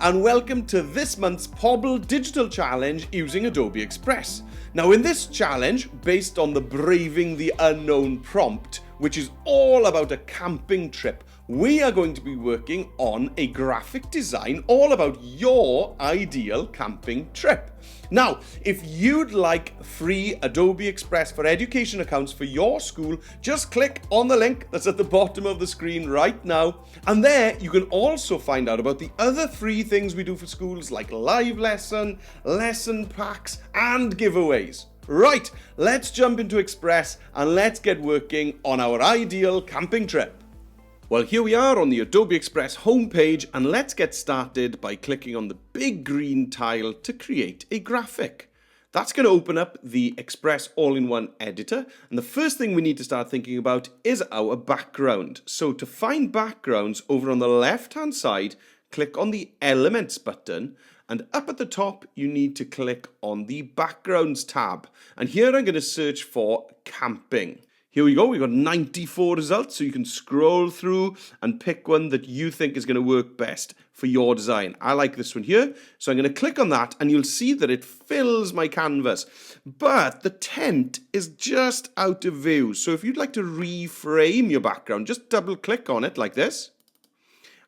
and welcome to this month's Pobble Digital Challenge using Adobe Express. Now in this challenge, based on the Braving the Unknown prompt, which is all about a camping trip, we are going to be working on a graphic design all about your ideal camping trip. Now, if you'd like free Adobe Express for Education accounts for your school, just click on the link that's at the bottom of the screen right now. And there you can also find out about the other free things we do for schools like live lesson, lesson packs, and giveaways. Right, let's jump into Express and let's get working on our ideal camping trip. Well, here we are on the Adobe Express homepage, and let's get started by clicking on the big green tile to create a graphic. That's going to open up the Express all-in-one editor, and the first thing we need to start thinking about is our background. So to find backgrounds, over on the left-hand side, click on the Elements button, and up at the top you need to click on the Backgrounds tab. And here I'm going to search for camping. Here we go, we've got 94 results, so you can scroll through and pick one that you think is going to work best for your design. I like this one here, so I'm going to click on that and you'll see that it fills my canvas. But the tent is just out of view, so if you'd like to reframe your background, just double click on it like this.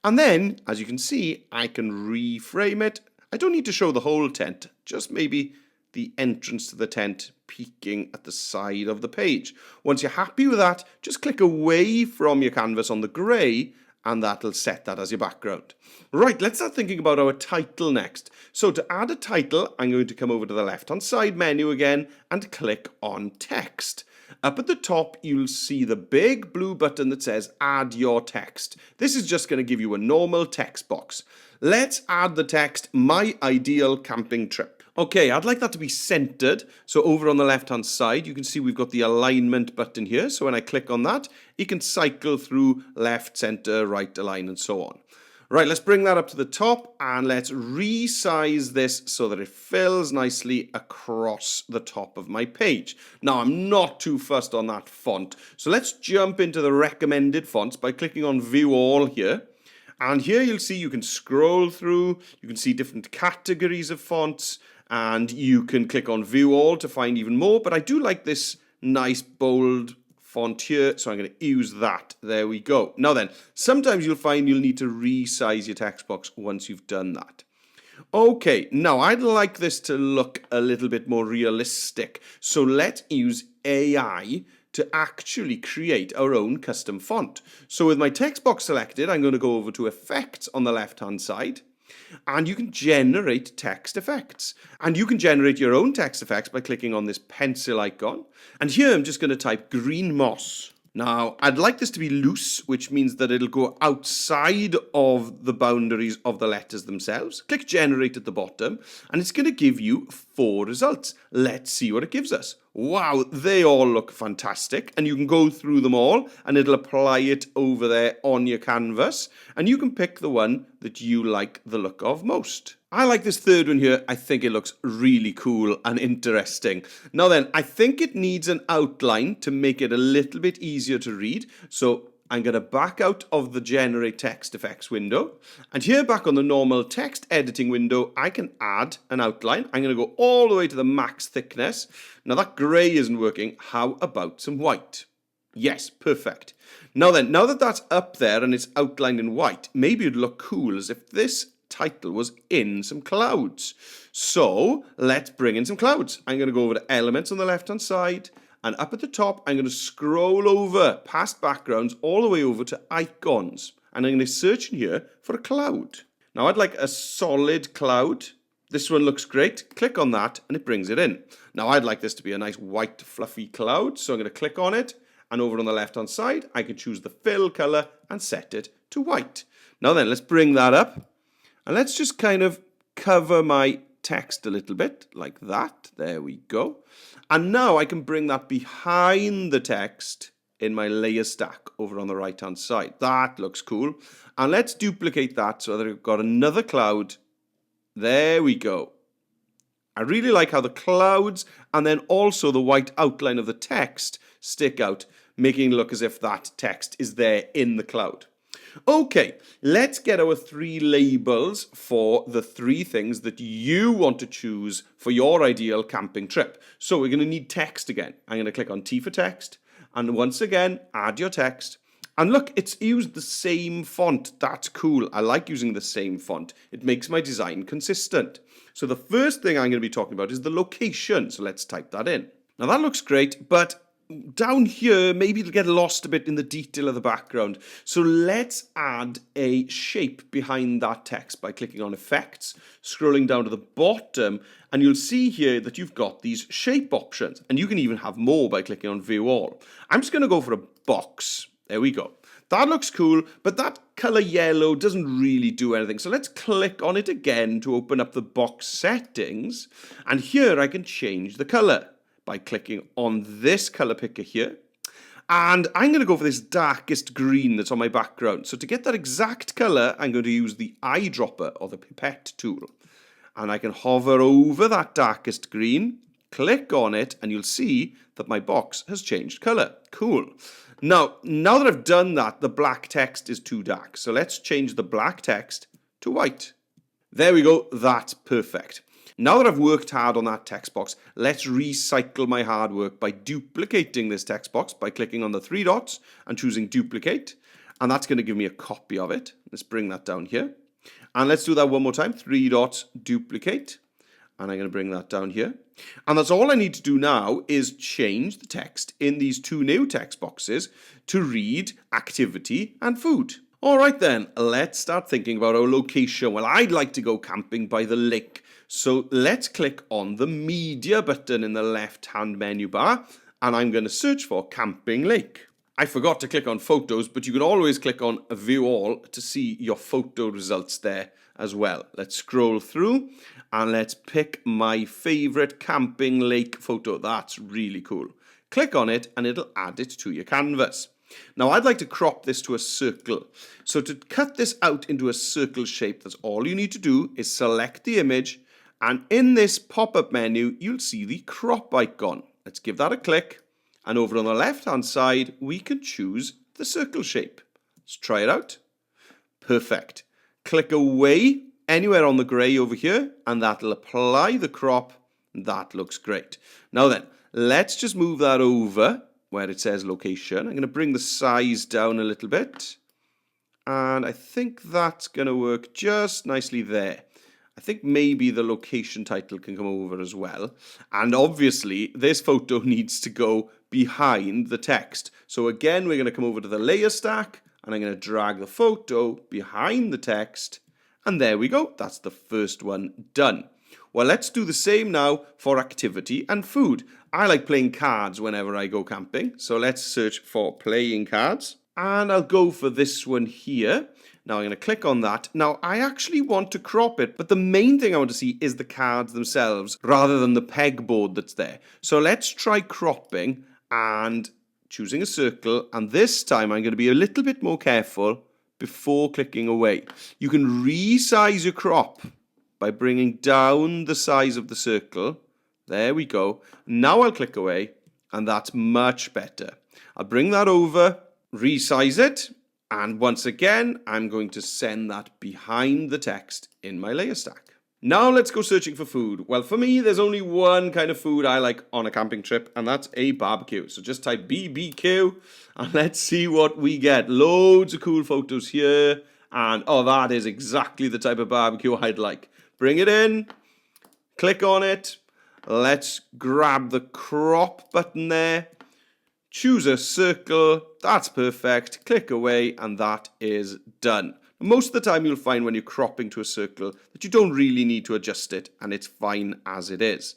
And then, as you can see, I can reframe it. I don't need to show the whole tent, just maybe the entrance to the tent peeking at the side of the page. Once you're happy with that, just click away from your canvas on the grey and that'll set that as your background. Right, let's start thinking about our title next. So to add a title, I'm going to come over to the left-hand side menu again and click on text. Up at the top, you'll see the big blue button that says add your text. This is just going to give you a normal text box. Let's add the text, my ideal camping trip. Okay, I'd like that to be centered. So over on the left-hand side, you can see we've got the alignment button here. So when I click on that, it can cycle through left, center, right, align, and so on. Right, let's bring that up to the top and let's resize this so that it fills nicely across the top of my page. Now, I'm not too fussed on that font. So let's jump into the recommended fonts by clicking on View All here. And here you'll see you can scroll through, you can see different categories of fonts, and you can click on View All to find even more. But I do like this nice bold font here, so I'm going to use that. There we go. Now then, sometimes you'll find you'll need to resize your text box once you've done that. Okay, now I'd like this to look a little bit more realistic. So let's use AI to actually create our own custom font. So with my text box selected, I'm going to go over to Effects on the left-hand side, and you can generate text effects. And you can generate your own text effects by clicking on this pencil icon. And here I'm just going to type green moss. Now, I'd like this to be loose, which means that it'll go outside of the boundaries of the letters themselves. Click Generate at the bottom, and it's going to give you 4 results. Let's see what it gives us. Wow, they all look fantastic, and you can go through them all, and it'll apply it over there on your canvas, and you can pick the one that you like the look of most. I like this third one here. I think it looks really cool and interesting. Now then, I think it needs an outline to make it a little bit easier to read. So I'm going to back out of the Generate Text Effects window. And here back on the normal text editing window, I can add an outline. I'm going to go all the way to the max thickness. Now that grey isn't working. How about some white? Yes, perfect. Now then, now that that's up there and it's outlined in white, maybe it'd look cool as if this title was in some clouds. So let's bring in some clouds. I'm going to go over to Elements on the left-hand side, and up at the top, I'm going to scroll over past backgrounds all the way over to icons. And I'm going to search in here for a cloud. Now I'd like a solid cloud. This one looks great. Click on that and it brings it in. Now I'd like this to be a nice white fluffy cloud. So I'm going to click on it, and over on the left-hand side, I can choose the fill color and set it to white. Now then, let's bring that up. And let's just kind of cover my text a little bit, like that. There we go. And now I can bring that behind the text in my layer stack over on the right-hand side. That looks cool. And let's duplicate that so that I've got another cloud. There we go. I really like how the clouds and then also the white outline of the text stick out, making it look as if that text is there in the cloud. Okay, let's get our three labels for the three things that you want to choose for your ideal camping trip. So we're going to need text again. I'm going to click on T for text, and once again, add your text. And look, it's used the same font. That's cool. I like using the same font. It makes my design consistent. So the first thing I'm going to be talking about is the location. So let's type that in. Now that looks great, but down here, maybe it'll get lost a bit in the detail of the background. So let's add a shape behind that text by clicking on Effects, scrolling down to the bottom, and you'll see here that you've got these shape options. And you can even have more by clicking on View All. I'm just going to go for a box. There we go. That looks cool, but that color yellow doesn't really do anything. So let's click on it again to open up the box settings. And here I can change the color by clicking on this color picker here. And I'm going to go for this darkest green that's on my background. So to get that exact color, I'm going to use the eyedropper or the pipette tool. And I can hover over that darkest green, click on it, and you'll see that my box has changed color. Cool. Now that I've done that, the black text is too dark. So let's change the black text to white. There we go. That's perfect. Now that I've worked hard on that text box, let's recycle my hard work by duplicating this text box by clicking on the three dots and choosing duplicate. And that's going to give me a copy of it. Let's bring that down here. And let's do that one more time. Three dots, duplicate. And I'm going to bring that down here. And that's all I need to do now is change the text in these two new text boxes to read activity and food. All right then, let's start thinking about our location. Well, I'd like to go camping by the lake. So let's click on the media button in the left-hand menu bar. And I'm going to search for camping lake. I forgot to click on photos, but you can always click on view all to see your photo results there as well. Let's scroll through and let's pick my favorite camping lake photo. That's really cool. Click on it and it'll add it to your canvas. Now I'd like to crop this to a circle. So to cut this out into a circle shape, that's all you need to do is select the image, and in this pop-up menu, you'll see the crop icon. Let's give that a click. And over on the left-hand side, we can choose the circle shape. Let's try it out. Perfect. Click away anywhere on the grey over here, and that'll apply the crop. That looks great. Now then, let's just move that over where it says location. I'm going to bring the size down a little bit. And I think that's going to work just nicely there. I think maybe the location title can come over as well. And obviously, this photo needs to go behind the text. So again, we're going to come over to the layer stack, and I'm going to drag the photo behind the text. And there we go. That's the first one done. Well, let's do the same now for activity and food. I like playing cards whenever I go camping. So let's search for playing cards. And I'll go for this one here. Now I'm going to click on that. Now I actually want to crop it, but the main thing I want to see is the cards themselves rather than the pegboard that's there. So let's try cropping and choosing a circle. And this time I'm going to be a little bit more careful before clicking away. You can resize your crop by bringing down the size of the circle. There we go. Now I'll click away, and that's much better. I'll bring that over, resize it, and once again, I'm going to send that behind the text in my layer stack. Now let's go searching for food. Well, for me, there's only one kind of food I like on a camping trip, and that's a barbecue. So just type BBQ, and let's see what we get. Loads of cool photos here, and oh, that is exactly the type of barbecue I'd like. Bring it in, click on it. Let's grab the crop button there. Choose a circle. That's perfect. Click away, and that is done. Most of the time you'll find when you're cropping to a circle that you don't really need to adjust it, and it's fine as it is.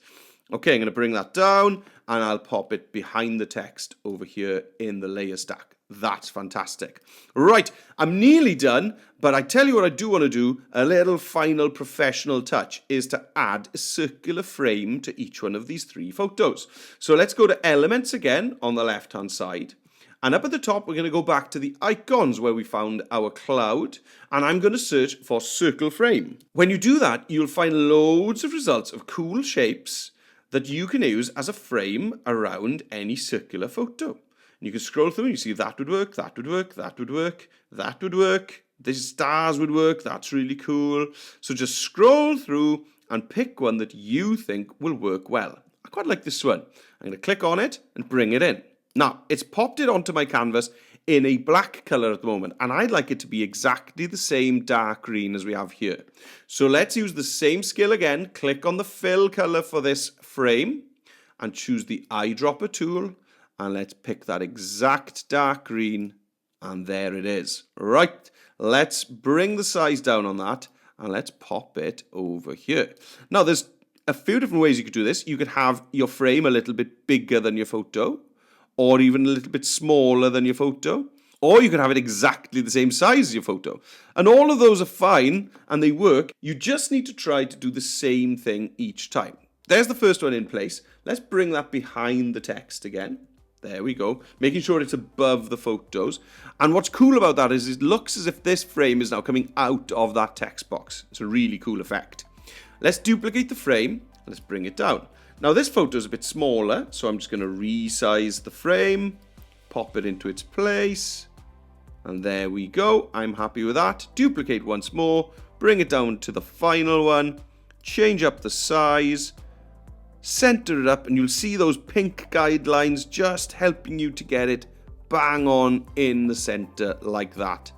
Okay, I'm going to bring that down, and I'll pop it behind the text over here in the layer stack. That's fantastic. Right, I'm nearly done, but I tell you what I do want to do, a little final professional touch, is to add a circular frame to each one of these three photos. So let's go to Elements again on the left-hand side. And up at the top, we're going to go back to the icons where we found our cloud. And I'm going to search for circle frame. When you do that, you'll find loads of results of cool shapes that you can use as a frame around any circular photo. And you can scroll through and you see that would work, that would work, that would work, that would work. The stars would work. That's really cool. So just scroll through and pick one that you think will work well. I quite like this one. I'm going to click on it and bring it in. Now, it's popped it onto my canvas in a black color at the moment, and I'd like it to be exactly the same dark green as we have here. So let's use the same skill again. Click on the fill color for this frame and choose the eyedropper tool, and let's pick that exact dark green, and there it is. Right, let's bring the size down on that, and let's pop it over here. Now, there's a few different ways you could do this. You could have your frame a little bit bigger than your photo, or even a little bit smaller than your photo, or you could have it exactly the same size as your photo. And all of those are fine, and they work. You just need to try to do the same thing each time. There's the first one in place. Let's bring that behind the text again. There we go, making sure it's above the photos. And what's cool about that is it looks as if this frame is now coming out of that text box. It's a really cool effect. Let's duplicate the frame. Let's bring it down. Now this photo is a bit smaller, so I'm just going to resize the frame, pop it into its place, and there we go. I'm happy with that. Duplicate once more, bring it down to the final one, change up the size, center it up, and you'll see those pink guidelines just helping you to get it bang on in the center like that.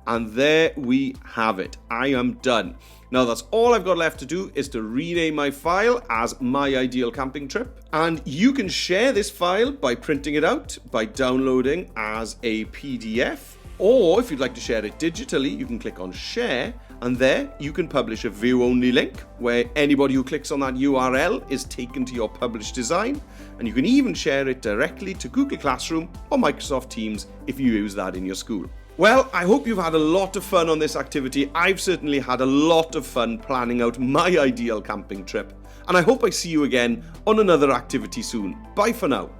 And there we have it. I am done. Now that's all I've got left to do is to rename my file as My Ideal Camping Trip. And you can share this file by printing it out, by downloading as a PDF. Or if you'd like to share it digitally, you can click on Share. And there you can publish a view-only link where anybody who clicks on that URL is taken to your published design. And you can even share it directly to Google Classroom or Microsoft Teams if you use that in your school. Well, I hope you've had a lot of fun on this activity. I've certainly had a lot of fun planning out my ideal camping trip. And I hope I see you again on another activity soon. Bye for now.